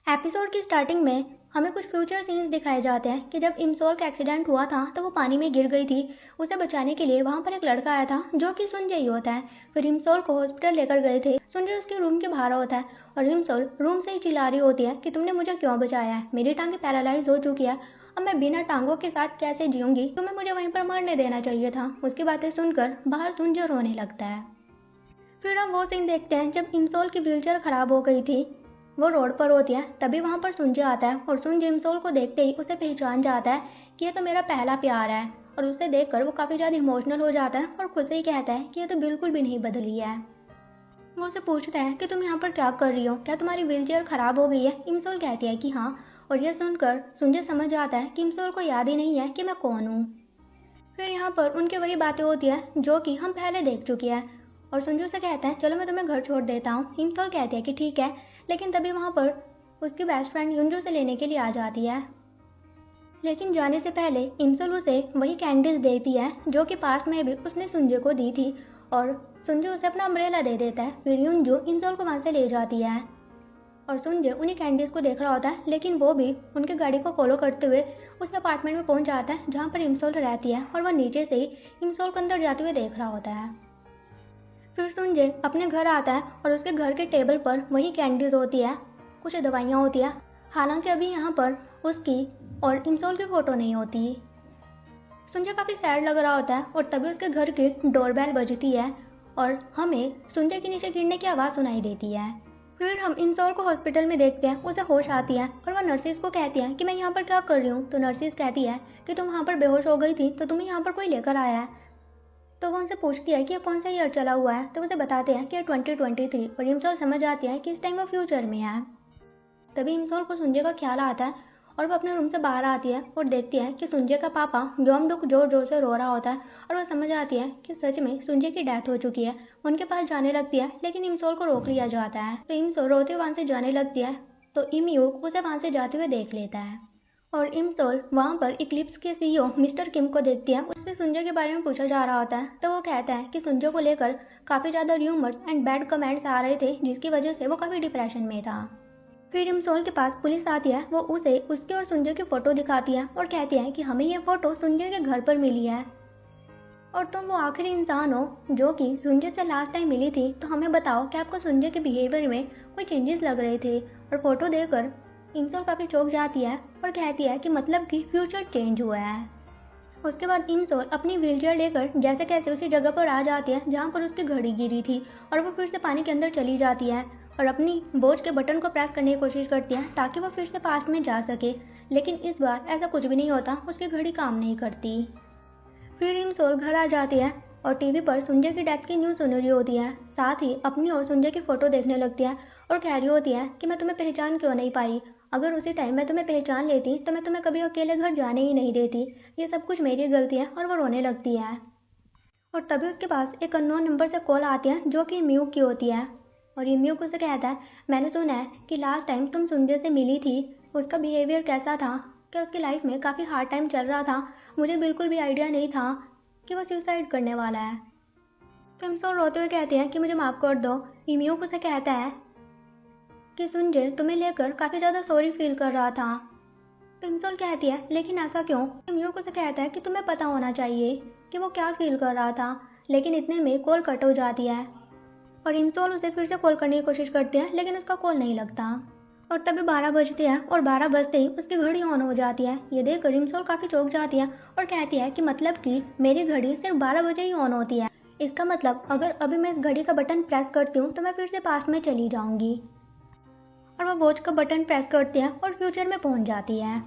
Episode की starting में हमें कुछ फ्यूचर सीन्स दिखाए जाते हैं कि जब इमसोल का एक्सीडेंट हुआ था तो वो पानी में गिर गई थी। उसे बचाने के लिए वहाँ पर एक लड़का आया था जो कि सुंजय ही होता है। फिर इमसोल को हॉस्पिटल लेकर गए थे। सुंजय उसके रूम के बाहर होता है और इमसोल रूम से ही चिल्ला रही होती है कि तुमने मुझे क्यों बचाया है, मेरी टांगें पैरालाइज हो चुकी है, अब मैं बिना टांगों के साथ कैसे जीऊँगी, तुम्हें मुझे वहीं पर मरने देना चाहिए था। उसकी बातें सुनकर बाहर सुंजय रोने लगता है। फिर हम वो सीन देखते हैं जब इमसोल की व्हीलचेयर खराब हो गई थी, वो रोड पर होती है। तभी वहाँ पर सुंजय आता है और सुंजय इमसोल को देखते ही उसे पहचान जाता है कि ये तो मेरा पहला प्यार है। और उसे देखकर वो काफ़ी ज़्यादा इमोशनल हो जाता है और खुद से ही कहता है कि ये तो बिल्कुल भी नहीं बदली है। वो उसे पूछता है कि तुम यहाँ पर क्या कर रही हो, क्या तुम्हारी व्हीलचेयर खराब हो गई है। इमसोल कहती है कि हाँ, और यह सुनकर सुंजय समझ आता है कि इमसोल को याद ही नहीं है कि मैं कौन हूँ। फिर यहाँ पर उनकी वही बातें होती है जो कि हम पहले देख चुके हैं। और संजू से कहता है चलो मैं तुम्हें घर छोड़ देता हूँ। इमसोल कहती है कि ठीक है, लेकिन तभी वहाँ पर उसकी बेस्ट फ्रेंड युंजू से लेने के लिए आ जाती है। लेकिन जाने से पहले इमसोल उसे वही कैंडीज देती है जो कि पास में भी उसने सुंजू को दी थी। और सुंजू उसे अपना अम्ब्रेला दे देता है। फिर युंजू इमसोल को वहाँ से ले जाती है और सुंजय उन्हीं कैंडीज को देख रहा होता है, लेकिन वो भी उनकी गाड़ी को फॉलो करते हुए उस अपार्टमेंट में पहुंच जाता है जहां पर इमसोल रहती है। और वह नीचे से ही इमसोल को अंदर जाते हुए देख रहा होता है। फिर सुंजय अपने घर आता है और उसके घर के टेबल पर वही कैंडीज होती है, कुछ दवाइयाँ होती है। हालांकि अभी यहाँ पर उसकी और इमसोल की फ़ोटो नहीं होती। सुंजय काफ़ी सैड लग रहा होता है और तभी उसके घर की डोरबेल बजती है और हमें सुंजय के नीचे गिरने की आवाज़ सुनाई देती है। फिर हम इमसोल को हॉस्पिटल में देखते हैं। उसे होश आती है और वह नर्सिस को कहती है कि मैं यहाँ पर क्या कर रही हूँ। तो नर्सिस कहती है कि तुम वहाँ पर बेहोश हो गई थी तो तुम्हें यहाँ पर कोई लेकर आया है। तो वो उनसे पूछती है कि ये कौन सा ईयर चला हुआ है। तो उसे बताते हैं कि ये 2023। और इमसोल समझ आती है कि इस टाइम वो फ्यूचर में है। तभी इमसोल को सुंजय का ख्याल आता है और वो अपने रूम से बाहर आती है और देखती है कि सुंजय का पापा ग्योमडुक जोर जोर से रो रहा होता है। और वह समझ आती है कि सच में सुंजय की डेथ हो चुकी है। उनके पास जाने लगती है लेकिन इमसोल को रोक लिया जाता है। तो इमसोल रोते हुए वहाँ से जाने लगती है तो इमयूक उसे वहाँ से जाते हुए देख लेता है। और इमसोल वहाँ पर इक्लिप्स के सीईओ मिस्टर किम को देखती है। उससे सुंजय के बारे में पूछा जा रहा होता है तो वो कहता है कि सुंजय को लेकर काफ़ी ज़्यादा र्यूमर्स एंड बैड कमेंट्स आ रहे थे जिसकी वजह से वो काफ़ी डिप्रेशन में था। फिर इमसोल के पास पुलिस आती है। वो उसे उसके और सुंजय की फ़ोटो दिखाती है और कहती है कि हमें ये फ़ोटो सुंजय के घर पर मिली है और तुम वो आखिरी इंसान हो जो कि सुंजय से लास्ट टाइम मिली थी, तो हमें बताओ कि आपको सुंजय के बिहेवियर में कोई चेंजेस लग रहे थे। और फोटो देखकर इमसोल काफ़ी चौंक जाती है और कहती है कि मतलब कि फ्यूचर चेंज हुआ है। उसके बाद इमसोल अपनी व्हीलचेयर लेकर जैसे कैसे उसी जगह पर आ जाती है जहाँ पर उसकी घड़ी गिरी थी और वो फिर से पानी के अंदर चली जाती है और अपनी वॉच के बटन को प्रेस करने की कोशिश करती है ताकि वो फिर से पास्ट में जा सके। लेकिन इस बार ऐसा कुछ भी नहीं होता, उसकी घड़ी काम नहीं करती। फिर इमसोल घर आ जाती है और टीवी पर सुंजय की डेथ की न्यूज़ सुन रही होती है। साथ ही अपनी और सुंजय की फ़ोटो देखने लगती है और कह रही होती है कि मैं तुम्हें पहचान क्यों नहीं पाई, अगर उसी टाइम मैं तुम्हें पहचान लेती तो मैं तुम्हें कभी अकेले घर जाने ही नहीं देती, ये सब कुछ मेरी गलती है। और वो रोने लगती है और तभी उसके पास एक अननोन नंबर से कॉल आती है जो कि म्यूक की होती है। और ये म्यूक उसे कहता है मैंने सुना है कि लास्ट टाइम तुम सुंजय से मिली थी, उसका बिहेवियर कैसा था, क्या उसकी लाइफ में काफ़ी हार्ड टाइम चल रहा था, मुझे बिल्कुल भी आइडिया नहीं था कि वो सुसाइड करने वाला है। तो इमसोल रोते हुए कहते हैं कि मुझे माफ़ कर दो। इम्यूक उसे कहता है कि सुंजय तुम्हें लेकर काफ़ी ज़्यादा सॉरी फील कर रहा था। तो इमसोल कहती है लेकिन ऐसा क्यों। इम्यूक उसे कहता है कि तुम्हें पता होना चाहिए कि वो क्या फील कर रहा था। लेकिन इतने में कॉल कट हो जाती है और इमसोल उसे फिर से कॉल करने की कोशिश करती है लेकिन उसका कॉल नहीं लगता। और तभी 12 बजते हैं और 12 बजते ही उसकी घड़ी ऑन हो जाती है। ये देखकर इमसोल काफ़ी चौंक जाती है और कहती है कि मतलब कि मेरी घड़ी सिर्फ 12 बजे ही ऑन होती है, इसका मतलब अगर अभी मैं इस घड़ी का बटन प्रेस करती हूँ तो मैं फिर से पास्ट में चली जाऊँगी। और वह वॉच का बटन प्रेस करती है और फ्यूचर में पहुँच जाती है।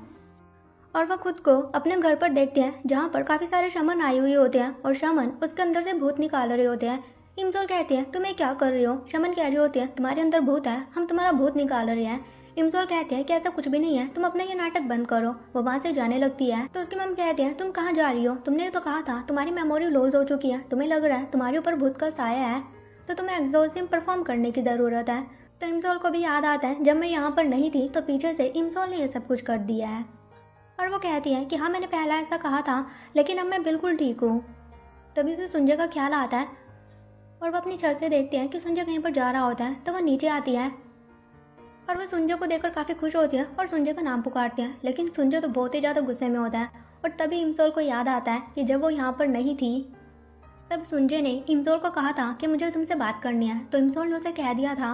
और वह खुद को अपने घर पर देखते हैं जहाँ पर काफ़ी सारे शमन आए हुए होते हैं और शमन उसके अंदर से भूत निकाल रहे होते हैं। इमसोल कहती है तुम्हें क्या कर रही हो। शमन कह रही होती है तुम्हारे अंदर भूत है, हम तुम्हारा भूत निकाल रहे हैं। इमसोल कहते हैं कि ऐसा कुछ भी नहीं है, तुम अपना ये नाटक बंद करो। वो वहाँ से जाने लगती है तो उसकी मम कहती है तुम कहाँ जा रही हो, तुमने तो कहा था तुम्हारी मेमोरी लॉस हो चुकी है, तुम्हें लग रहा है तुम्हारे ऊपर भूत का साया है, तो तुम्हें एक्सोर्सिज्म परफॉर्म करने की ज़रूरत है। तो इमसोल को भी याद आता है जब मैं यहाँ पर नहीं थी तो पीछे से इमसोल ने ये सब कुछ कर दिया है। और वो कहती है कि हाँ मैंने पहला ऐसा कहा था लेकिन अब मैं बिल्कुल ठीक हूँ। तभी से सुंजय का ख्याल आता है और वो अपनी छत से देखती है कि सुंजय कहीं पर जा रहा होता है तो वो नीचे आती है और वो सुंजय को देखकर काफ़ी खुश होती है और सुंजय का नाम पुकारती है, लेकिन सुंजय तो बहुत ही ज़्यादा गुस्से में होता है। और तभी इमसोल को याद आता है कि जब वो यहाँ पर नहीं थी तब सुंजय ने इमसोल को कहा था कि मुझे तुमसे बात करनी है। तो इमसोल ने उसे कह दिया था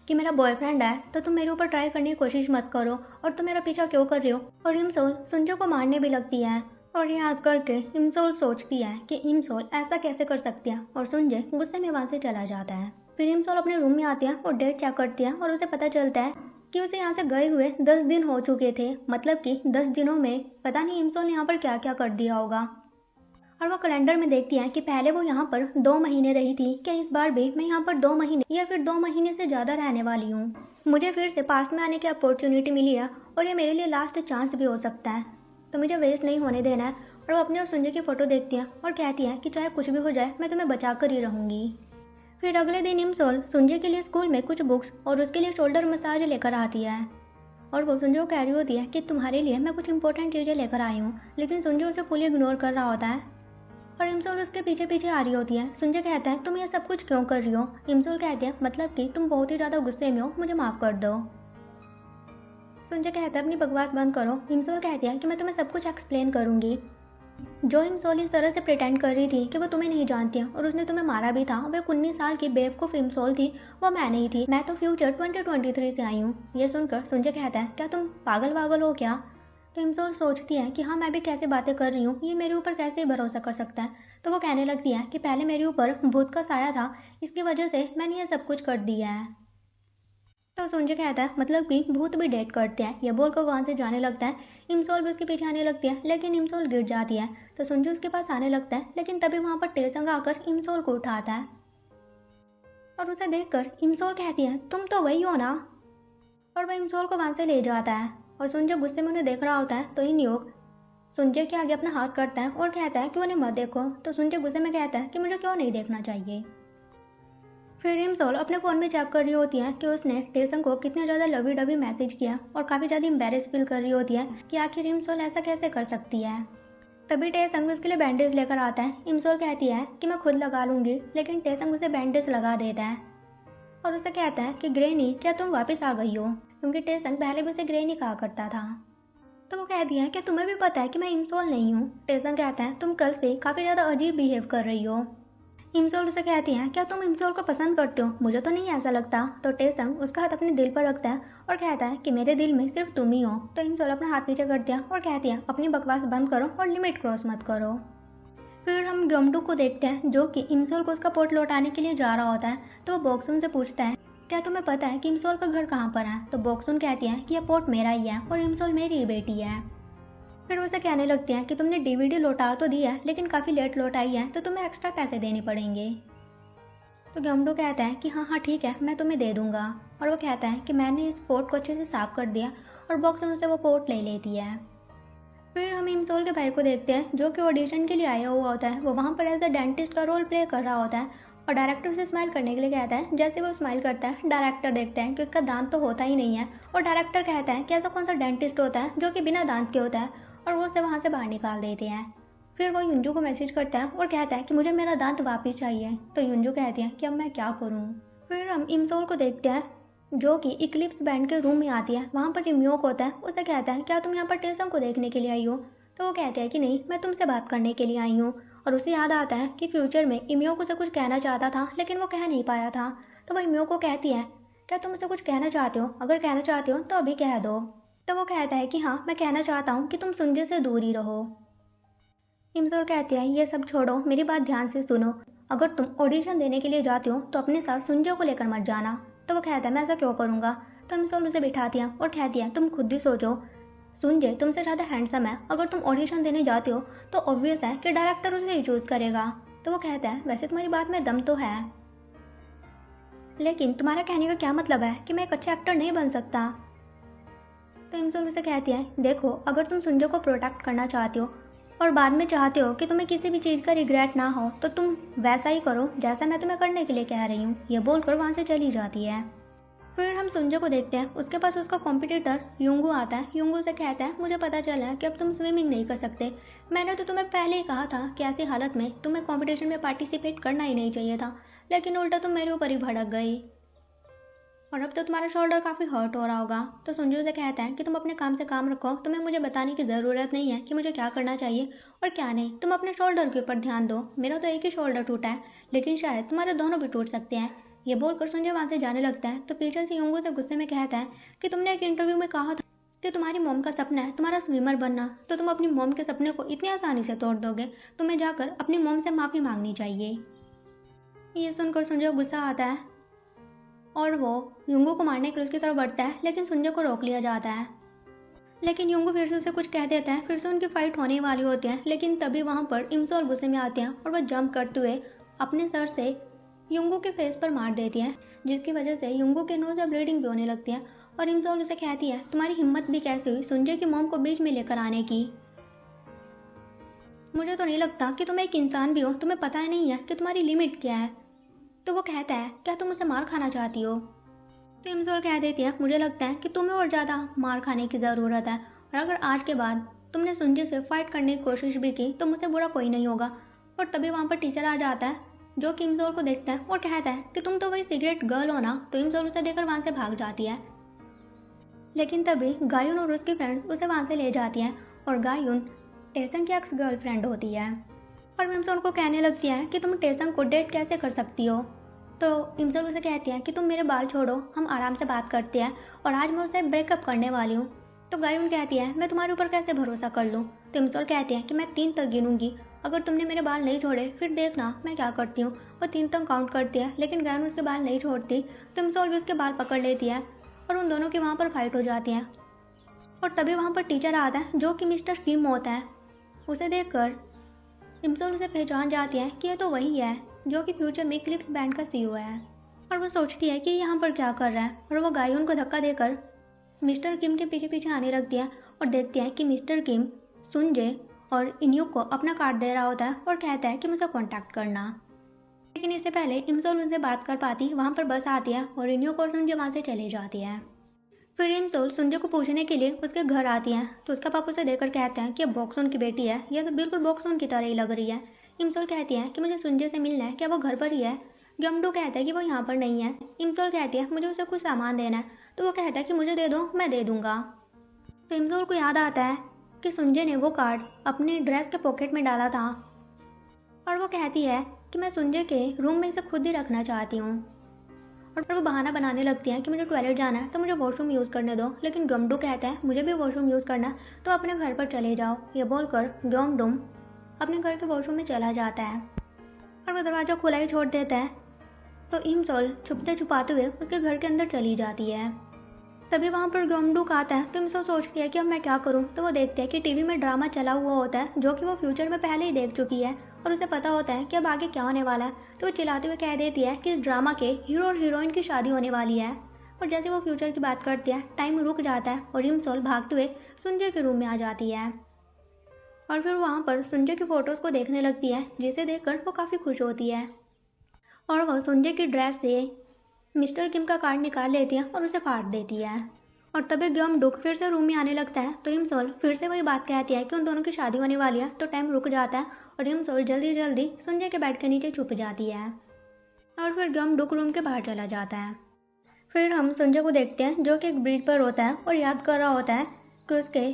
कि मेरा बॉयफ्रेंड है तो तुम मेरे ऊपर ट्राई करने की कोशिश मत करो और तुम मेरा पीछा क्यों कर रही हो। और इमसोल सुंजय को मारने भी लगती है और याद करके इमसोल सोचती है कि इमसोल ऐसा कैसे कर सकती है और सुंजय गुस्से में वहाँ से चला जाता है। फिर इमसोल अपने रूम में आती है और डेट चेक करती है और उसे पता चलता है कि उसे यहाँ से गए हुए 10 दिन हो चुके थे। मतलब कि 10 दिनों में पता नहीं इमसोल ने यहाँ पर क्या क्या कर दिया होगा। और वो कैलेंडर में देखती है कि पहले वो यहाँ पर 2 महीने रही थी, क्या इस बार भी मैं यहाँ पर 2 महीने या फिर 2 महीने से ज़्यादा रहने वाली हूँ। मुझे फिर से पास्ट में आने की अपॉर्चुनिटी मिली है और ये मेरे लिए लास्ट चांस भी हो सकता है, तो मुझे वेस्ट नहीं होने देना है। और वो अपने और सुंजय की फ़ोटो देखती है और कहती है कि चाहे कुछ भी हो जाए मैं तुम्हें बचा कर ही रहूँगी। फिर अगले दिन इमसोल सुंजय के लिए स्कूल में कुछ बुक्स और उसके लिए शोल्डर मसाज लेकर आती है और वो सुंजय को कह रही होती है कि तुम्हारे लिए मैं कुछ इंपॉर्टेंट चीज़ें लेकर आई हूँ, लेकिन सुंजय उसे फुल इग्नोर कर रहा होता है और इमसोल उसके पीछे पीछे आ रही होती है। सुंजय कहता है तुम ये सब कुछ क्यों कर रही हो। इमसोल कहती है मतलब कि तुम बहुत ही ज़्यादा गुस्से में हो, मुझे माफ़ कर दो। सुंजय कहता है अपनी बकवास बंद करो। इमसोल कहती है कि मैं तुम्हें सब कुछ एक्सप्लेन करूंगी। जो इमसोल इस तरह से प्रिटेंड कर रही थी कि वो तुम्हें नहीं जानती है और उसने तुम्हें मारा भी था, वो 19 साल की बेवकूफ़ इमसोल थी, वो मैं नहीं थी। मैं तो फ्यूचर 2023 से आई हूँ। ये सुनकर सुंजय कहता है क्या तुम पागल वागल हो क्या। तो इमसोल सोचती है कि हाँ मैं भी कैसे बातें कर रही हूँ, ये मेरे ऊपर कैसे भरोसा कर सकता है। तो वो कहने लगती है कि पहले मेरे ऊपर भूत का साया था, इसकी वजह से मैंने ये सब कुछ कर दिया है। तो सुंजय कहता है मतलब कि भूत भी डेट करते हैं। ये बोलकर वहाँ से जाने लगता है। इमसोल भी उसके पीछे आने लगती है, लेकिन इमसोल गिर जाती है। तो सुंजय उसके पास आने लगता है, लेकिन तभी वहाँ पर टेसंग आकर इमसोल को उठाता है और उसे देखकर इमसोल कहती है तुम तो वही हो ना। और वह इमसोल को वहाँ से ले जाता है और सुंजय गुस्से में उन्हें देख रहा होता है। तो इन योग सुंजय के आगे अपना हाथ करता है और कहता है कि उन्हें मत देखो। तो सुंजय गुस्से में कहता है कि मुझे क्यों नहीं देखना चाहिए। फिर इमसोल अपने फ़ोन में चेक कर रही होती है कि उसने टेसंग को कितने ज़्यादा लवी डवी मैसेज किया और काफ़ी ज़्यादा एम्बेरेस फील कर रही होती है कि आखिर इमसोल ऐसा कैसे कर सकती है। तभी टेसंग उसके लिए बैंडेज लेकर आता है। इमसोल कहती है कि मैं खुद लगा लूँगी, लेकिन टेसंग उसे बैंडेज लगा देता है और उसे कहता है कि ग्रेनी क्या तुम वापस आ गई हो, क्योंकि टेसंग पहले भी उसे ग्रेनी कहा करता था। तो वो कहती है कि तुम्हें भी पता है कि मैं इमसोल नहीं हूँ। टेसंग कहता है तुम कल से काफ़ी ज़्यादा अजीब बिहेव कर रही हो। इमसोल उसे कहती है क्या तुम इमसोल को पसंद करते हो, मुझे तो नहीं ऐसा लगता। तो टेसंग उसका हाथ अपने दिल पर रखता है और कहता है कि मेरे दिल में सिर्फ तुम ही हो। तो इमसोल अपना हाथ नीचे करती है और कहती है अपनी बकवास बंद करो और लिमिट क्रॉस मत करो। फिर हम ग्योमडू को देखते हैं जो कि इमसोल को उसका पोर्ट लौटाने के लिए जा रहा होता है। तो वो बॉक्सुन से पूछता है क्या तुम्हें पता है कि इमसोल का घर कहाँ पर है। तो बॉक्सुन कहती है कि यह पोर्ट मेरा ही है और इमसोल मेरी ही बेटी है। फिर उसे कहने लगती है कि तुमने डीवीडी लौटा तो दी है, लेकिन काफ़ी लेट लौटाई है, तो तुम्हें एक्स्ट्रा पैसे देने पड़ेंगे। तो ग्योमडू कहता है कि हाँ हाँ ठीक है, मैं तुम्हें दे दूंगा। और वो कहता है कि मैंने इस पोर्ट को अच्छे से साफ कर दिया और बॉक्सुन से वो पोर्ट ले लेती है। फिर हम इमसोल के भाई को देखते हैं जो कि ऑडिशन के लिए आया हुआ होता है। वो वहाँ पर एज अ डेंटिस्ट का रोल प्ले कर रहा होता है और डायरेक्टर उसे स्माइल करने के लिए कहता है। जैसे वो स्माइल करता है, डायरेक्टर देखता है कि उसका दांत तो होता ही नहीं है और डायरेक्टर कहता है कि ऐसा कौन सा डेंटिस्ट होता है जो कि बिना दांत के होता है, और वो उसे वहाँ से बाहर निकाल देते हैं। फिर वो युंजू को मैसेज करता है और कहता है कि मुझे मेरा दांत वापस चाहिए। तो युंजू कहती है कि अब मैं क्या करूँ। फिर हम इमसोल को देखते हैं जो कि इक्लिप्स बैंड के रूम में आती है। वहाँ पर इम्योक होता है। उसे कहता है क्या तुम यहाँ पर टेसंग को देखने के लिए आई हो। तो वो कहते हैं कि नहीं, मैं तुमसे बात करने के लिए आई हूँ। और उसे याद आता है कि फ्यूचर में इम्योक उसे कुछ कहना चाहता था, लेकिन वो कह नहीं पाया था। तो वो इम्योक को कहती है क्या तुम उसे कुछ कहना चाहते हो, अगर कहना चाहते हो तो अभी कह दो। तो वो कहता है कि हाँ, मैं कहना चाहता हूँ कि तुम सुंजय से दूर ही रहो। इमसोल कहती है ये सब छोड़ो, मेरी बात ध्यान से सुनो। अगर तुम ऑडिशन देने के लिए जाते हो तो अपने साथ सुंजय को लेकर मत जाना। तो वो कहता है मैं ऐसा क्यों करूँगा। तो इमसोल उसे बिठाती है और कहती है तुम खुद ही सोचो, सुंजय तुमसे ज़्यादा हैंडसम है। अगर तुम ऑडिशन देने जाते हो तो ऑब्वियस है कि डायरेक्टर उसे ही चूज़ करेगा। तो वो कहता है वैसे तुम्हारी बात में दम तो है, लेकिन तुम्हारा कहने का क्या मतलब है कि मैं एक अच्छा एक्टर नहीं बन सकता। तो इमसोल उसे कहती है देखो, अगर तुम सुंजय को प्रोटेक्ट करना चाहते हो और बाद में चाहते हो कि तुम्हें किसी भी चीज़ का रिग्रेट ना हो, तो तुम वैसा ही करो जैसा मैं तुम्हें करने के लिए कह रही हूँ। ये बोलकर वहाँ से चली जाती है। फिर हम सुंजय को देखते हैं, उसके पास उसका कॉम्पिटिटर युंगू आता है। युंगू से कहता है मुझे पता चला है कि अब तुम स्विमिंग नहीं कर सकते। मैंने तो तुम्हें पहले ही कहा था कि ऐसी हालत में तुम्हें कॉम्पिटिशन में पार्टिसिपेट करना ही नहीं चाहिए था, लेकिन उल्टा तुम मेरे ऊपर ही भड़क गई। और अब तो तुम्हारा शोल्डर काफ़ी हर्ट हो रहा होगा। तो सुंजू से कहता है कि तुम अपने काम से काम रखो, तुम्हें मुझे बताने की ज़रूरत नहीं है कि मुझे क्या करना चाहिए और क्या नहीं। तुम अपने शोल्डर के ऊपर ध्यान दो। मेरा तो एक ही शोल्डर टूटा है, लेकिन शायद तुम्हारे दोनों भी टूट सकते हैं। ये बोलकर संजय वहाँ से जाने लगता है। तो पीछे से युंगू से गुस्से में कहता है कि तुमने एक इंटरव्यू में कहा था कि तुम्हारी मॉम का सपना है तुम्हारा स्विमर बनना, तो तुम अपनी मॉम के सपने को इतनी आसानी से तोड़ दोगे। तुम्हें जाकर अपनी मॉम से माफ़ी मांगनी चाहिए। ये सुनकर संजय को गुस्सा आता है और वो युंगू को मारने के लिए उसकी तरफ बढ़ता है, लेकिन संजय को रोक लिया जाता है। लेकिन युंगू फिर से उसे कुछ कह देता है। फिर से उनकी फाइट होने वाली होती है, लेकिन तभी वहाँ पर इमसोल गुस्से में आते हैं और वह जंप करते हुए अपने सर से युंगू के फेस पर मार देती है, जिसकी वजह से युंगू के नोज से ब्लीडिंग भी होने लगती है। और इमसोल उसे कहती है तुम्हारी हिम्मत भी कैसे हुई संजय की मॉम को बीच में लेकर आने की। मुझे तो नहीं लगता कि तुम एक इंसान भी हो, तुम्हें पता ही नहीं है कि तुम्हारी लिमिट क्या है। तो वो कहता है क्या तुम उसे मार खाना चाहती हो। तो इमसोल कह देती है मुझे लगता है कि तुम्हें और ज़्यादा मार खाने की ज़रूरत है, और अगर आज के बाद तुमने संजय से फाइट करने की कोशिश भी की तो मुझसे बुरा कोई नहीं होगा। और तभी वहाँ पर टीचर आ जाता है, जो कि इमसोल को देखता है और कहता है कि तुम तो वही सिगरेट गर्ल हो ना। तो इमसोल उसे देखकर वहाँ से भाग जाती है, लेकिन तभी गायुन और उसकी फ्रेंड उसे वहाँ से ले जाती है। और गायुन टेसंग की एक्स गर्लफ्रेंड होती है और इमसोल को कहने लगती है कि तुम टेसंग को डेट कैसे कर सकती हो। तो इमसोल उसे कहती है कि तुम मेरे बाल छोड़ो, हम आराम से बात करते हैं, और आज मैं उसे ब्रेकअप करने वाली हूँ। तो गायुन कहती है मैं तुम्हारे ऊपर कैसे भरोसा कर लूँ। तो इमसोल कहती है कि मैं 3 तक गिनूंगी, अगर तुमने मेरे बाल नहीं छोड़े फिर देखना मैं क्या करती हूँ। वो 3 तक काउंट करती है, लेकिन गायुन उसके बाल नहीं छोड़ती। तो इमसोल भी उसके बाल पकड़ लेती है और उन दोनों की वहाँ पर फाइट हो जाती है। और तभी वहाँ पर टीचर आता है, जो कि मिस्टर किम होता है। उसे देखकर इमसोल उसे पहचान जाती है कि ये तो वही है जो कि फ्यूचर में क्लिप्स बैंड का सीईओ है। और वो सोचती है कि यहाँ पर क्या कर रहा है, और वो गायुन को धक्का देकर मिस्टर किम के पीछे पीछे आने लगती है और देखती है कि मिस्टर किम सुनजे और इन्यूक को अपना कार्ड दे रहा होता है और कहता है कि मुझे कांटेक्ट करना। लेकिन इससे पहले इमसोल उनसे बात कर पाती, वहाँ पर बस आती है और इन्यूक और सुनजे वहाँ से चली जाती है। फिर इमसोल सुनजे को पूछने के लिए उसके घर आती है। तो उसका पापा उसे देखकर कहते हैं कि बॉक्सोन की बेटी है, यह तो बिल्कुल बॉक्सोन की तरह ही लग रही है। इमसोल कहती है कि मुझे सुनजे से मिलना है, क्या वो घर पर ही है। गमडो कहता है कि वो यहाँ पर नहीं है। इमसोल कहती है मुझे उसे कुछ सामान देना है। तो वो कहता है कि मुझे दे दो, मैं दे दूंगा। तो इमसोल को याद आता है कि सुनजे ने वो कार्ड अपनी ड्रेस के पॉकेट में डाला था, और वो कहती है कि मैं सुनजे के रूम में इसे खुद ही रखना चाहती हूँ। और वो बहाना बनाने लगती है कि मुझे टॉयलेट जाना है तो मुझे वॉशरूम यूज़ करने दो। लेकिन गमडू कहता है मुझे भी वॉशरूम यूज़ करना है, तो अपने घर पर चले जाओ। ये बोलकर गमडूम अपने घर के वॉशरूम में चला जाता है और वो दरवाज़ा खुला ही छोड़ देता है। तो इमसोल छुपते छुपाते हुए उसके घर के अंदर चली जाती है। तभी वहाँ पर गमडूक आता है। तो इमसोल सोचती है कि अब मैं क्या करूँ। तो वो देखते हैं कि टीवी में ड्रामा चला हुआ होता है, जो कि वो फ्यूचर में पहले ही देख चुकी है, और उसे पता होता है कि अब आगे क्या होने वाला है। तो वो चिल्लाते हुए कह देती है कि इस ड्रामा के हीरो और हीरोइन की शादी होने वाली है। और जैसे वो फ्यूचर की बात करती है, टाइम रुक जाता है और इमसोल भागते हुए सुंजय के रूम में आ जाती है। और फिर वहाँ पर सुंजय की फ़ोटोज़ को देखने लगती है, जिसे देखकर वो काफ़ी खुश होती है। और वह सुंजय की ड्रेस से मिस्टर किम का कार्ड निकाल लेती है और उसे फाड़ देती है। और तभी गमडूक फिर से रूम में आने लगता है। तो इमसोल फिर से वही बात कहती है कि उन दोनों की शादी होने वाली है। तो टाइम रुक जाता है और इमसोल जल्दी जल्दी सुंजय के बेड के नीचे छुप जाती है और फिर गमडूक रूम के बाहर चला जाता है। फिर हम संजय को देखते हैं, जो कि एक ब्रिज पर होता है और याद कर रहा होता है कि उसके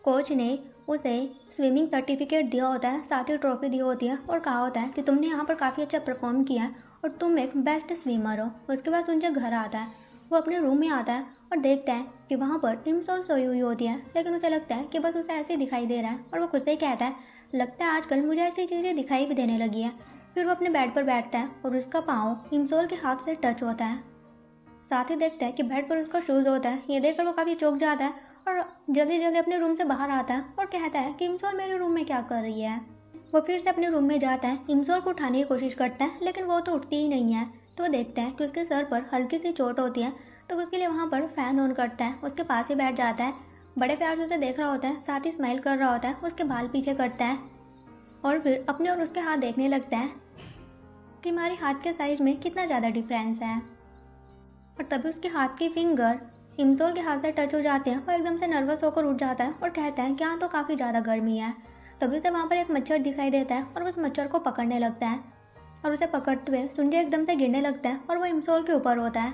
कोच ने उसे स्विमिंग सर्टिफिकेट दिया होता है, साथ ही ट्रॉफी दी होती है और कहा होता है कि तुमने यहाँ पर काफ़ी अच्छा परफॉर्म किया है और तुम एक बेस्ट स्विमर हो। उसके बाद संजय घर आता है, वो अपने रूम में आता है और देखता है कि वहाँ पर इमसोल सोई हुई होती है, लेकिन उसे लगता है कि बस उसे ऐसे ही दिखाई दे रहा है और वो खुद से ही कहता है लगता है आजकल मुझे ऐसी चीज़ें दिखाई भी देने लगी है। फिर वो अपने बेड पर बैठता है और उसका पाँव इमसोल के हाथ से टच होता है। साथ ही देखता है कि बेड पर उसका शूज़ होता है। ये देखकर वो काफ़ी चौंक जाता है और जल्दी जल्दी अपने रूम से बाहर आता है और कहता है कि इमसोल मेरे रूम में क्या कर रही है। वो फिर से अपने रूम में जाता है, इमसोल को उठाने की कोशिश करता है, लेकिन वो तो उठती ही नहीं है। तो वो देखता है कि उसके सर पर हल्की सी चोट होती है, तो उसके लिए वहाँ पर फ़ैन ऑन करता है, उसके पास ही बैठ जाता है, बड़े प्यार से उसे देख रहा होता है, साथ ही स्माइल कर रहा होता है, उसके बाल पीछे करता है और फिर अपने और उसके हाथ देखने लगता है कि हमारे हाथ के साइज में कितना ज़्यादा डिफरेंस है। और तभी उसके हाथ की फिंगर इमसोल के हाथ से टच हो जाते हैं और एकदम से नर्वस होकर उठ जाता है और कहता है कि यहाँ तो काफ़ी ज़्यादा गर्मी है। तभी उसे वहाँ पर एक मच्छर दिखाई देता है और उस मच्छर को पकड़ने लगता है और उसे पकड़ते हुए सुंजय एकदम से गिरने लगता है और वो इमसोल के ऊपर होता है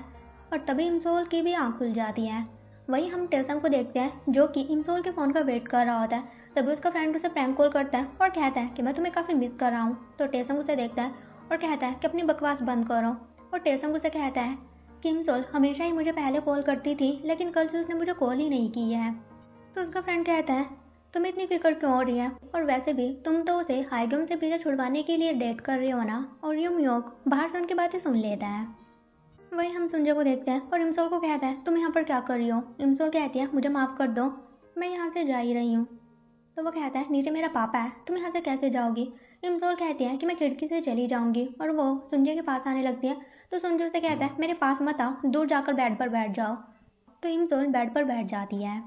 और तभी इमसोल की भी आँख खुल जाती है। वहीं हम टेसम को देखते हैं जो कि इमसोल के फ़ोन का वेट कर रहा होता है। तभी उसका फ्रेंड उसे प्रैंक कॉल करता है और कहता है कि मैं तुम्हें काफ़ी मिस कर रहा हूँ। तो टेसम उसे देखता है और कहता है कि अपनी बकवास बंद करो। और टेसम उसे कहता है कि इमसोल हमेशा ही मुझे पहले कॉल करती थी, लेकिन कल से उसने मुझे कॉल ही नहीं की है। तो उसका फ्रेंड कहता है तुम्हें इतनी फिक्र क्यों हो रही है, और वैसे भी तुम तो उसे हाइगम से पीछे छुड़वाने के लिए डेट कर रही हो ना। और यूमयोक बाहर से उनकी बातें सुन लेता है। वही हम सुंजय को देखते हैं और इमसोल को कहता है तुम यहाँ पर क्या कर रही हो। इमसोल कहती है मुझे माफ़ कर दो, मैं यहाँ से जा ही रही हूँ। तो वो कहता है नीचे मेरा पापा है, तुम यहाँ से कैसे जाओगी। इमसोल कहती है कि मैं खिड़की से चली जाऊँगी, और वो सुंजय के पास आने लगती है। तो सुंजय से कहता है मेरे पास मत आओ, दूर जाकर बेड पर बैठ जाओ। तो इमसोल बेड पर बैठ जाती है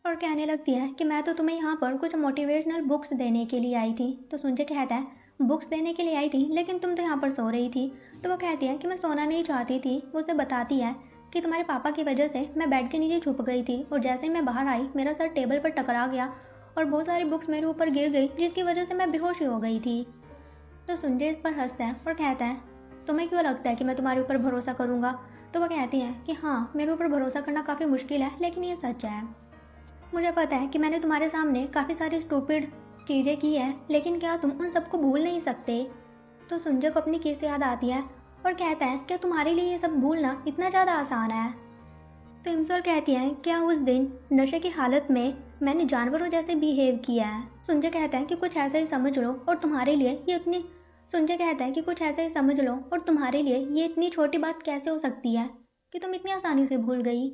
और कहने लगती है कि मैं तो तुम्हें यहाँ पर कुछ मोटिवेशनल बुक्स देने के लिए आई थी। तो सुंजय कहता है बुक्स देने के लिए आई थी, लेकिन तुम तो यहाँ पर सो रही थी। तो वो कहती है कि मैं सोना नहीं चाहती थी। वो उसे बताती है कि तुम्हारे पापा की वजह से मैं बेड के नीचे छुप गई थी, और जैसे ही मैं बाहर आई मेरा सर टेबल पर टकरा गया और बहुत सारी बुक्स मेरे ऊपर गिर गई, जिसकी वजह से मैं बेहोश ही हो गई थी। तो सुंजय इस पर हंसता है और कहता है तुम्हें क्यों लगता है कि मैं तुम्हारे ऊपर भरोसा करूँगा। तो वह कहती है कि हाँ, मेरे ऊपर भरोसा करना काफ़ी मुश्किल है, लेकिन ये सच है। मुझे पता है कि मैंने तुम्हारे सामने काफ़ी सारी स्टूपिड चीज़ें की है, लेकिन क्या तुम उन सबको भूल नहीं सकते। तो सुंजय को अपनी केस याद आती है और कहता है क्या तुम्हारे लिए ये सब भूलना इतना ज़्यादा आसान है। तो इमसोल कहती है क्या उस दिन नशे की हालत में मैंने जानवरों जैसे बिहेव किया है। सुंजय कहता है कि कुछ ऐसा ही समझ लो और तुम्हारे लिए ये इतनी सुंजय कहता है कि कुछ ऐसा ही समझ लो और तुम्हारे लिए ये इतनी छोटी बात कैसे हो सकती है कि तुम इतनी आसानी से भूल गई।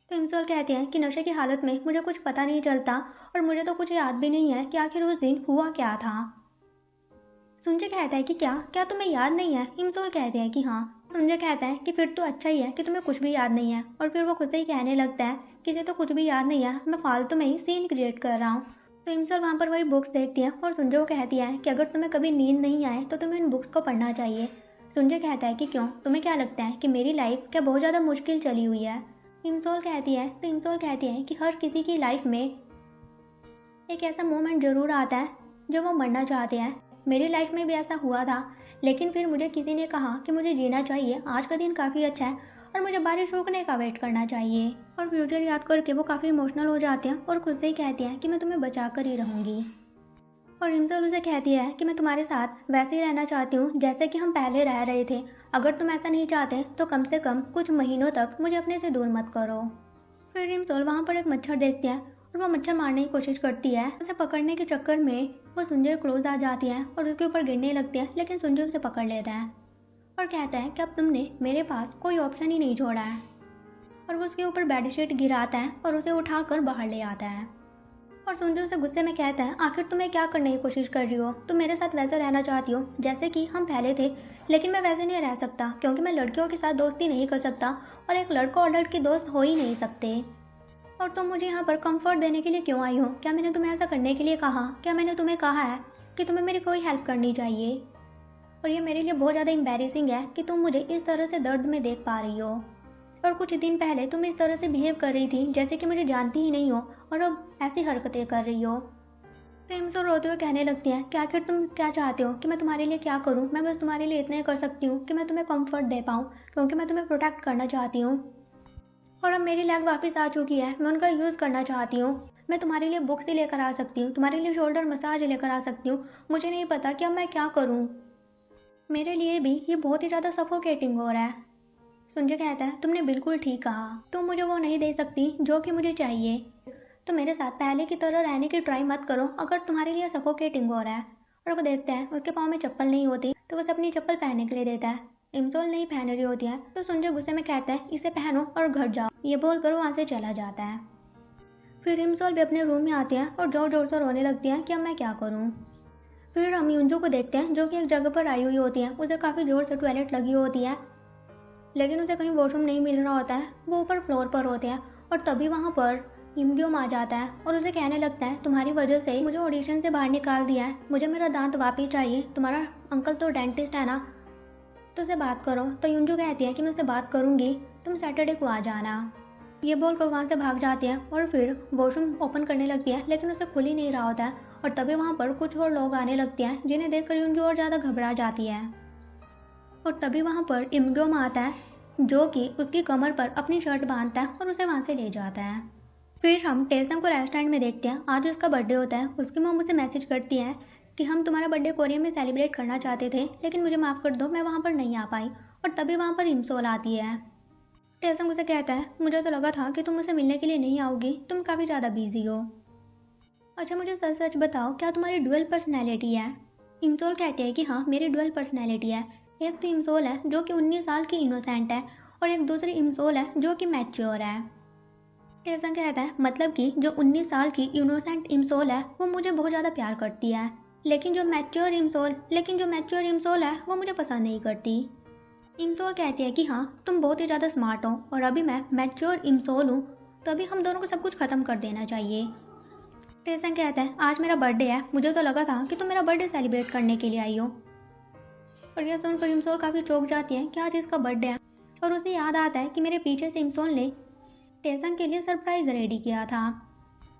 तो इमसोल कहते हैं कि नशे की हालत में मुझे कुछ पता नहीं चलता, और मुझे तो कुछ याद भी नहीं है कि आखिर उस दिन हुआ क्या था। सुंजय कहता है कि क्या क्या तुम्हें याद नहीं है। इमसोल कहते हैं कि हाँ। सुंजय कहता है कि फिर तो अच्छा ही है कि तुम्हें कुछ भी याद नहीं है, और फिर वो खुद से ही कहने लगता है किसी तो कुछ भी याद नहीं है, मैं फालतू में ही सीन क्रिएट कर रहा हूँ। तो इमसोल वहाँ पर वही बुक्स देखती है और सुंजय को कहती है कि अगर तुम्हें कभी नींद नहीं आए तो तुम्हें इन बुक्स को पढ़ना चाहिए। सुंजय कहता है कि क्यों, तुम्हें क्या लगता है कि मेरी लाइफ क्या बहुत ज़्यादा मुश्किल चली हुई है। इमसोल कहती है कि हर किसी की लाइफ में एक ऐसा मोमेंट ज़रूर आता है जब वो मरना चाहते हैं। मेरी लाइफ में भी ऐसा हुआ था, लेकिन फिर मुझे किसी ने कहा कि मुझे जीना चाहिए, आज का दिन काफ़ी अच्छा है और मुझे बारिश रुकने का वेट करना चाहिए। और फ्यूचर याद करके वो काफ़ी इमोशनल हो जाते हैं और खुद से ही कहते हैं कि मैं तुम्हें बचा कर ही रहूँगी। और इमसोल उसे कहती है कि मैं तुम्हारे साथ वैसे ही रहना चाहती हूँ जैसे कि हम पहले रह रहे थे। अगर तुम ऐसा नहीं चाहते तो कम से कम कुछ महीनों तक मुझे अपने से दूर मत करो। फिर इमसोल वहाँ पर एक मच्छर देखती है और वो मच्छर मारने की कोशिश करती है। उसे पकड़ने के चक्कर में वो सुंजय क्लोज आ जाती है और उसके ऊपर गिरने लगती है, लेकिन सुंजय उसे पकड़ लेता है और कहता है कि अब तुमने मेरे पास कोई ऑप्शन ही नहीं छोड़ा है। और वो उसके ऊपर बेडशीट गिराता है और उसे उठाकर बाहर ले आता है। और सुंजय उसे गुस्से में कहता है आखिर तुम्हें क्या करने की कोशिश कर रही हो, तुम मेरे साथ वैसे रहना चाहती हो जैसे कि हम पहले थे, लेकिन मैं वैसे नहीं रह सकता क्योंकि मैं लड़कियों के साथ दोस्ती नहीं कर सकता और एक लड़का और लड़की दोस्त हो ही नहीं सकते। और तुम मुझे यहाँ पर कंफर्ट देने के लिए क्यों आई हो, क्या मैंने तुम्हें ऐसा करने के लिए कहा, क्या मैंने तुम्हें कहा है कि तुम्हें मेरी कोई हेल्प करनी चाहिए। और ये मेरे लिए बहुत ज़्यादा एम्बैरेसिंग है कि तुम मुझे इस तरह से दर्द में देख पा रही हो, और कुछ दिन पहले तुम इस तरह से बिहेव कर रही थी जैसे कि मुझे जानती ही नहीं हो, और अब ऐसी हरकतें कर रही हो। तो इमसोल रोते हुए कहने लगती है कि आखिर तुम क्या चाहते हो कि मैं तुम्हारे लिए क्या करूं। मैं बस तुम्हारे लिए इतना ही कर सकती हूँ कि मैं तुम्हें कंफर्ट दे पाऊँ, क्योंकि मैं तुम्हें प्रोटेक्ट करना चाहती हूँ। और अब मेरी लेग वापस आ चुकी है, मैं उनका यूज़ करना चाहती हूँ। मैं तुम्हारे लिए बुक्स ही लेकर आ सकती हूँ, तुम्हारे लिए शोल्डर मसाज लेकर आ सकती हूँ। मुझे नहीं पता कि अब मैं क्या करूँ, मेरे लिए भी ये बहुत ही ज़्यादा सफोकेटिंग हो रहा है। सुंजय कहता है तुमने बिल्कुल ठीक कहा, तुम मुझे वो नहीं दे सकती जो कि मुझे चाहिए। तो मेरे साथ पहले की तरह रहने की ट्राई मत करो अगर तुम्हारे लिए सफोकेटिंग हो रहा है। और वो देखता है उसके पाँव में चप्पल नहीं होती, तो वो अपनी चप्पल पहनने के लिए देता है। इमसोल नहीं पहन रही होती है, तो सुंजय गुस्से में कहता है इसे पहनो और घर जाओ। ये बोलकर वहाँ से चला जाता है। फिर इमसोल भी अपने रूम में आती है और जोर जोर से रोने लगती है कि अब मैं क्या करूँ। फिर हम युंजू को देखते हैं जो कि एक जगह पर आई हुई होती है। उसे काफ़ी जोर से टॉयलेट लगी होती है, लेकिन उसे कहीं वॉशरूम नहीं मिल रहा होता है। वो ऊपर फ्लोर पर होते हैं और तभी वहाँ पर इमग्योम आ जाता है और उसे कहने लगता है तुम्हारी वजह से मुझे ऑडिशन से बाहर निकाल दिया है, मुझे मेरा दांत वापस चाहिए। तुम्हारा अंकल तो डेंटिस्ट है ना, तो उसे बात करो। तो युंजू कहती है कि मैं उससे बात करूँगी, तुम सैटरडे को आ जाना। ये बोलकर वहाँ से भाग जाती है और फिर वॉशरूम ओपन करने लगती है, लेकिन उसे खुल ही नहीं रहा होता है। और तभी वहाँ पर कुछ और लोग आने लगते हैं जिन्हें देखकर युंजू और ज़्यादा घबरा जाती है। और तभी वहाँ पर इमग्योम आता है जो कि उसकी कमर पर अपनी शर्ट बांधता है और उसे वहाँ से ले जाता है। फिर हम टेसम को रेस्टोरेंट में देखते हैं। आज उसका बर्थडे होता है। उसकी मॉम उसे मैसेज करती है कि हम तुम्हारा बर्थडे कोरिया में सेलिब्रेट करना चाहते थे, लेकिन मुझे माफ़ कर दो, मैं वहाँ पर नहीं आ पाई। और तभी वहाँ पर इमसोल आती है। टेसम उसे कहता है, मुझे तो लगा था कि तुम मुझसे मिलने के लिए नहीं आओगी, तुम काफ़ी ज़्यादा बिजी हो। अच्छा मुझे सच सच बताओ, क्या तुम्हारी डुअल पर्सनैलिटी है? इमसोल कहते हैं कि हाँ, मेरी डुअल पर्सनैलिटी है। एक तो इमसोल है जो कि 19 साल की इनोसेंट है और एक दूसरी इमसोल है जो कि मैच्योर है। टेसन कहता है मतलब कि जो 19 साल की इनोसेंट इमसोल है वो मुझे बहुत ज़्यादा प्यार करती है, लेकिन जो मैच्योर इमसोल है वो मुझे पसंद नहीं करती। इमसोल कहती है कि हाँ, तुम बहुत ही ज़्यादा स्मार्ट हो और अभी मैं मैच्योर इमसोल हूँ, तो अभी हम दोनों को सब कुछ ख़त्म कर देना चाहिए। टेसन कहता है, आज मेरा बर्थडे है, मुझे तो लगा था कि तुम मेरा बर्थडे सेलिब्रेट करने के लिए आई हो। और यह सुनकर इमसोल काफ़ी चौंक जाती है कि आज इसका बर्थडे है और उसे याद आता है कि मेरे पीछे से इमसोल ने टेसन के लिए सरप्राइज़ रेडी किया था।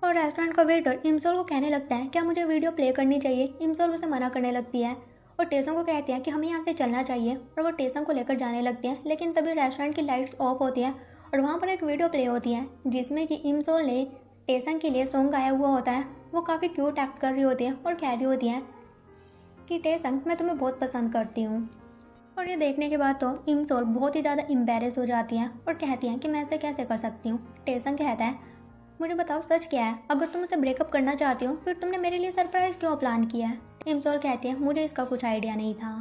और रेस्टोरेंट का वेटर इमसोल को कहने लगता है क्या मुझे वीडियो प्ले करनी चाहिए। इमसोल उसे मना करने लगती है और टेसन को कहती है कि हमें यहाँ से चलना चाहिए और वो टेसन को लेकर जाने लगती है। लेकिन तभी रेस्टोरेंट की लाइट्स ऑफ होती है और वहाँ पर एक वीडियो प्ले होती है जिसमें कि इमसोल ने टेसन के लिए सॉन्ग गाया हुआ होता है। वो काफ़ी क्यूट एक्ट कर रही होती है और कह रही होती है कि टेसन, मैं तुम्हें बहुत पसंद करती हूँ। और ये देखने के बाद तो इमसोल बहुत ही ज़्यादा एम्बेरस हो जाती है और कहती हैं कि मैं ऐसे कैसे कर सकती हूँ। टेसन कहता है, मुझे बताओ सच क्या है, अगर तुम मुझसे ब्रेकअप करना चाहती हो फिर तुमने मेरे लिए सरप्राइज़ क्यों प्लान किया है। इमसोल कहती है, मुझे इसका कुछ आइडिया नहीं था।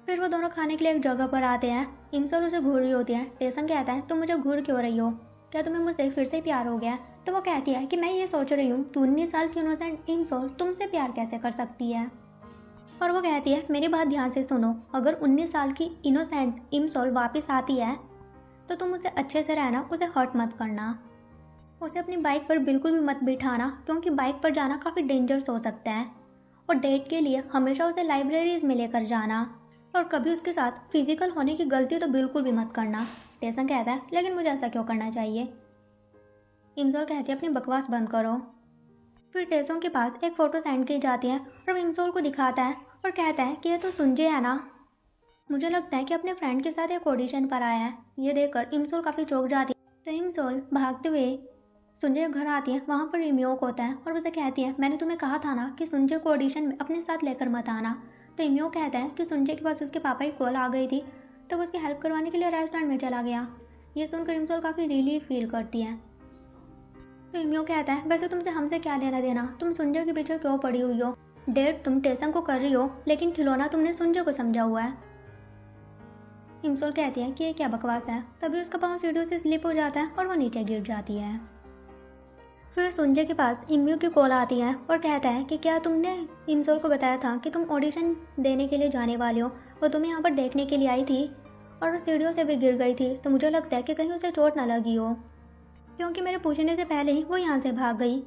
फिर वो दोनों खाने के लिए एक जगह पर आते हैं। इमसोल उसे घूर रही होती है। टेसन कहता है, तुम मुझे घूर क्यों रही हो, क्या तुम्हें मुझसे फिर से प्यार हो गया? तो वो कहती है कि मैं ये सोच रही हूँ कि 19 साल की इनोसेंट इमसोल तुमसे प्यार कैसे कर सकती है। और वो कहती है, मेरी बात ध्यान से सुनो, अगर 19 साल की इनोसेंट इमसोल वापस आती है तो तुम उसे अच्छे से रहना, उसे हर्ट मत करना, उसे अपनी बाइक पर बिल्कुल भी मत बिठाना, क्योंकि बाइक पर जाना काफ़ी डेंजरस हो सकता है। और डेट के लिए हमेशा उसे लाइब्रेरीज में लेकर जाना और कभी उसके साथ फिजिकल होने की गलती तो बिल्कुल भी मत करना। टेसन कहता है, लेकिन मुझे ऐसा क्यों करना चाहिए? इमसोल कहती है, अपनी बकवास बंद करो। फिर टेसन के पास एक फ़ोटो सेंड की जाती है और इमसोल को दिखाता है और कहता है कि ये तो सुंजे है ना, मुझे लगता है कि अपने फ्रेंड के साथ एक ऑडिशन पर आया है। ये देखकर इमसोल काफ़ी चौंक जाती है। तो इमसोल भागते हुए सुंजे घर आती है। वहाँ पर इमियोक होता है और उसे कहती है, मैंने तुम्हें कहा था ना कि सुंजे को ऑडिशन में अपने साथ लेकर मत आना। तो इमियोक कहता है कि सुंजे के पास उसके पापा की कॉल आ गई थी, तो वो उसकी हेल्प करवाने के लिए रेस्टोरेंट में चला गया। ये सुनकर इमसोल काफ़ी रिलीफ फील करती है। तो इमियोक कहता है, वैसे तुमसे हमसे क्या लेना देना, तुम सुंजे के पीछे क्यों पड़ी हुई हो? डेट तुम टेसन को कर रही हो, लेकिन खिलौना तुमने सुंजे को समझा हुआ है। इमसोल कहती है कि ये क्या बकवास है। तभी उसका पाँव सीढ़ियों से स्लिप हो जाता है और वो नीचे गिर जाती है। फिर सुंजे के पास इम्यू की कॉल आती है और कहता है कि क्या तुमने इमसोल को बताया था कि तुम ऑडिशन देने के लिए जाने वाले हो, वो तुम्हें यहाँ पर देखने के लिए आई थी और सीढ़ियों से भी गिर गई थी, तो मुझे लगता है कि कहीं उसे चोट ना लगी हो, क्योंकि मेरे पूछने से पहले ही वो यहाँ से भाग गई।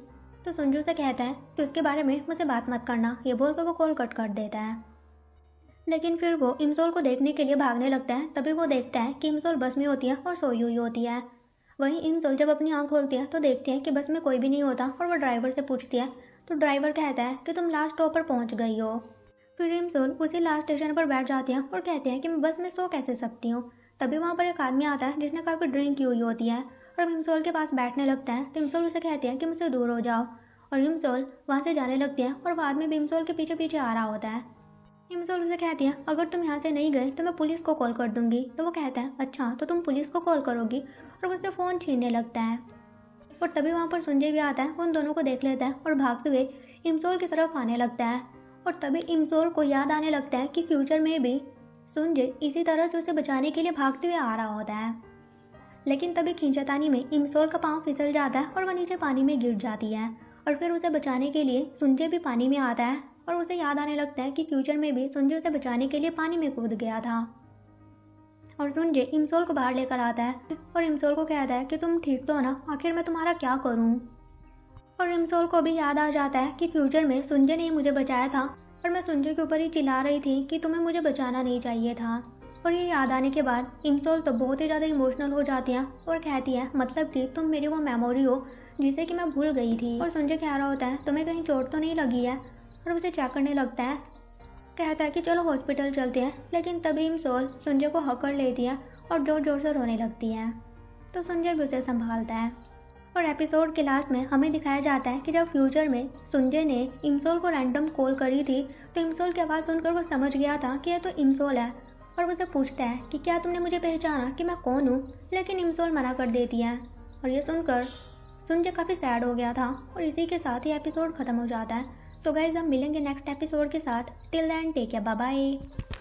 तो सुंजू से कहता है कि उसके बारे में मुझे बात मत करना। ये बोलकर वो कॉल कट कर देता है। लेकिन फिर वो इमसोल को देखने के लिए भागने लगता है। तभी वो देखता है कि इमसोल बस में होती है और सोई हुई होती है। वहीं इमसोल जब अपनी आंख खोलती है तो देखती है कि बस में कोई भी नहीं होता और वो ड्राइवर से पूछती है, तो ड्राइवर कहता है कि तुम लास्ट स्टॉप पर पहुँच गई हो। फिर इमसोल उसी लास्ट स्टेशन पर बैठ जाती है और कहते हैं कि मैं बस में सो कैसे सकती हूँ। तभी वहाँ पर एक आदमी आता है जिसने काफ़ी ड्रिंक की हुई होती है और इमसोल के पास बैठने लगता है। तो इमसोल उसे कहती है कि मुझसे दूर हो जाओ और इमसोल वहाँ से जाने लगती है और वो आदमी भी इमसोल के पीछे पीछे आ रहा होता है। इमसोल उसे कहती है, अगर तुम यहाँ से नहीं गए तो मैं पुलिस को कॉल कर दूंगी। तो वो कहता है, अच्छा तो तुम पुलिस को कॉल करोगी, और उससे फ़ोन छीनने लगता है। और तभी वहाँ पर सुंजय भी आता है, उन दोनों को देख लेता है और भागते हुए इमसोल की तरफ आने लगता है। और तभी इमसोल को याद आने लगता है कि फ्यूचर में भी सुंजय इसी तरह से उसे बचाने के लिए भागते हुए आ रहा होता है। लेकिन तभी खींचातानी में इमसोल का पाँव फिसल जाता है और वह नीचे पानी में गिर जाती है। और फिर उसे बचाने के लिए सुंजय भी पानी में आता है और उसे याद आने लगता है कि फ्यूचर में भी सुंजय उसे बचाने के लिए पानी में कूद गया था। और सुंजय इमसोल को बाहर लेकर आता है और इमसोल को कहता है कि तुम ठीक तो हो ना, आखिर मैं तुम्हारा क्या करूं। और इमसोल को भी याद आ जाता है कि फ्यूचर में सुंजय ने ही मुझे बचाया था और मैं सुंजय के ऊपर ही चिल्ला रही थी कि तुम्हें मुझे बचाना नहीं चाहिए था। और ये याद आने के बाद इमसोल तो बहुत ही ज़्यादा इमोशनल हो जाती है और कहती है, मतलब कि तुम मेरी वो मेमोरी हो जिसे कि मैं भूल गई थी। और सुंजय कह रहा होता है, तुम्हें कहीं चोट तो नहीं लगी है, और उसे चेक करने लगता है। कहता है कि चलो हॉस्पिटल चलते हैं। लेकिन तभी इमसोल सुंजय को हकड़ लेती है और जोर जोर से रोने लगती है। तो सुंजय भी उसे संभालता है और एपिसोड के लास्ट में हमें दिखाया जाता है कि जब फ्यूचर में सुंजय ने इमसोल को रैंडम कॉल करी थी तो इमसोल की आवाज़ सुनकर वो समझ गया था कि यह तो इमसोल है और वो उसे पूछता है कि क्या तुमने मुझे पहचाना कि मैं कौन हूँ, लेकिन इमसोल मना कर देती है। और ये सुनकर सुंजय काफ़ी सैड हो गया था और इसी के साथ ही एपिसोड ख़त्म हो जाता है। सो गाइस, हम मिलेंगे नेक्स्ट एपिसोड के साथ। Till then take care, bye bye.